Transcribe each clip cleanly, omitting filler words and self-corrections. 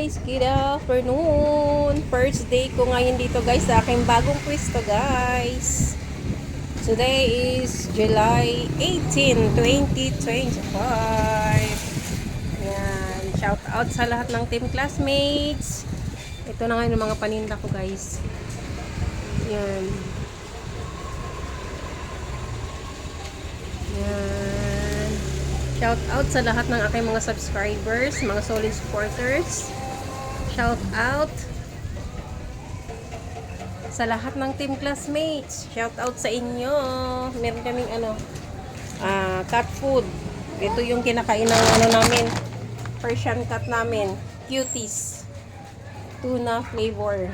guys, good afternoon. First day ko ngayon dito guys sa aking bagong pwesto guys. Today is July 18, 2025. Yan, shout out sa lahat ng team classmates. Ito na ngayon yung mga paninda ko guys. Yan. Yan. Shout out sa lahat ng aking mga subscribers, mga solid supporters. Shout out sa lahat ng team classmates. Shout out sa inyo. Meron kaming cat food. Ito yung kinakain ng namin. Persian cat namin. Cuties. Tuna flavor.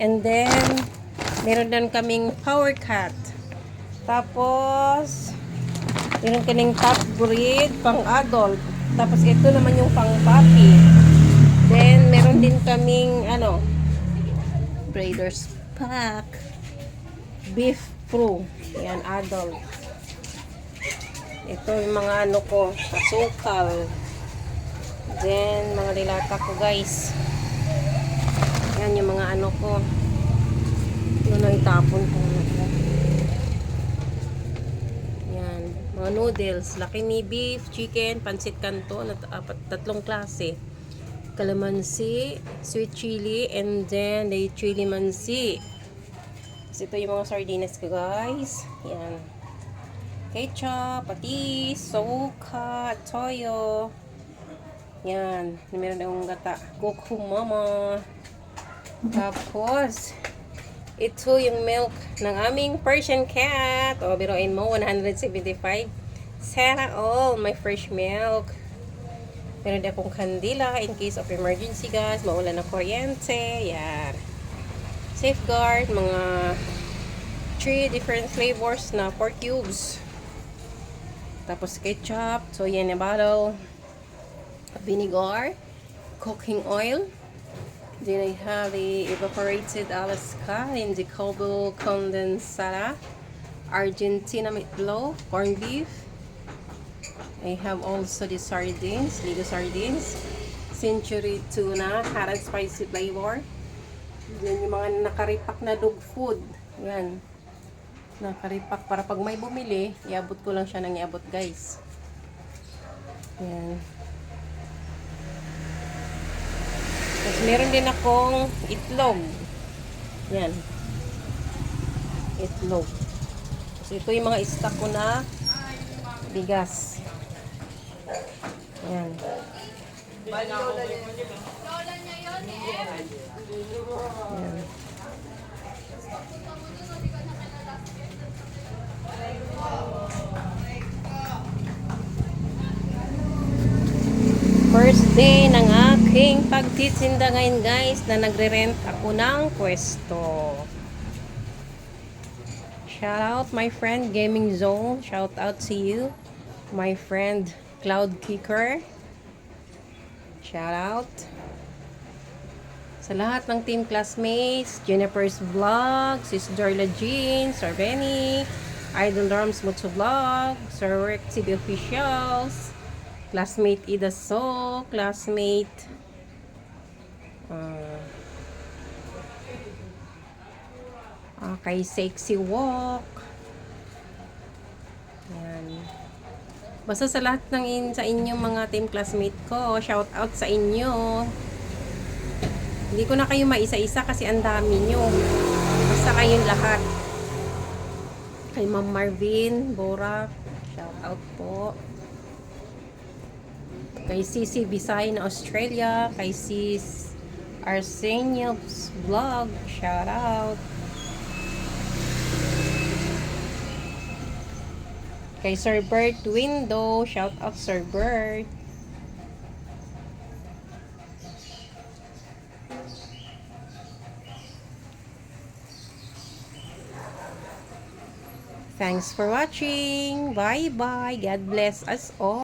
And then meron din kaming power cat. Tapos meron kaming top breed, pang adult. Tapos ito naman yung pang puppy. Then meron din kaming Breeders Pack Beef Pro. Yan, adult. Ito yung mga ko, pasukal. Then mga dilata ko guys. Yan yung mga ko. Yun ang itapon ko. Mga noodles, Lucky Me beef, chicken, pansit canton at tatlong klase. Calamansi, sweet chili, and then the chili mansi. So, ito yung mga sardinas ko guys. Yan. Ketchup, patis, soka, toyo. Yan. Meron akong gata. Kukumama. Tapos ito yung milk ng aming Persian cat. O, biruin mo, 175. Sana all, my fresh milk. Meron din akong kandila in case of emergency guys. Maulan na kuryente. Yan. Safeguard, mga 3 different flavors na 4 cubes. Tapos ketchup. So, yan na bottle. Vinegar. Cooking oil. Then I have the evaporated Alaska and the Cobo condensada, Argentina meatloaf, corned beef. I have also the sardines, Ligo sardines, century tuna, hot and spicy flavor. Then yung mga nakaripak na dog food. Yan. Nakaripak para pag may bumili, iabot ko lang siya ng iabot guys. Yan. Tapos meron din akong itlog. Yan. Itlog. Tapos ito yung mga stock ko na bigas. Yan. Yan. First day ng aking pagtitinda ngayon guys na nagre-rent ako ng pwesto. Shout out my friend Gaming Zone. Shout out to you. My friend Cloud Kicker. Shout out sa lahat ng team classmates. Jennifer's Vlog, Sis Dorla Jean, Sir Benny, Idol Dorms Moto Vlog, Sir Rick TV Officials, classmate Ida So, classmate kay Sexy Walk. Yan. Basta sa lahat ng sa inyong mga team classmate ko, shout out sa inyo. Hindi ko na kayo maisa-isa kasi ang dami nyo. Basta kayong lahat. Kay Ma'am Marvin, Bora, shout out po. Kay Sisi Bisay na Australia, kay Sis Arsenio's Vlog, shout out. Kay Sir Bert Window, shout out Sir Bert. Thanks for watching. Bye bye. God bless us all.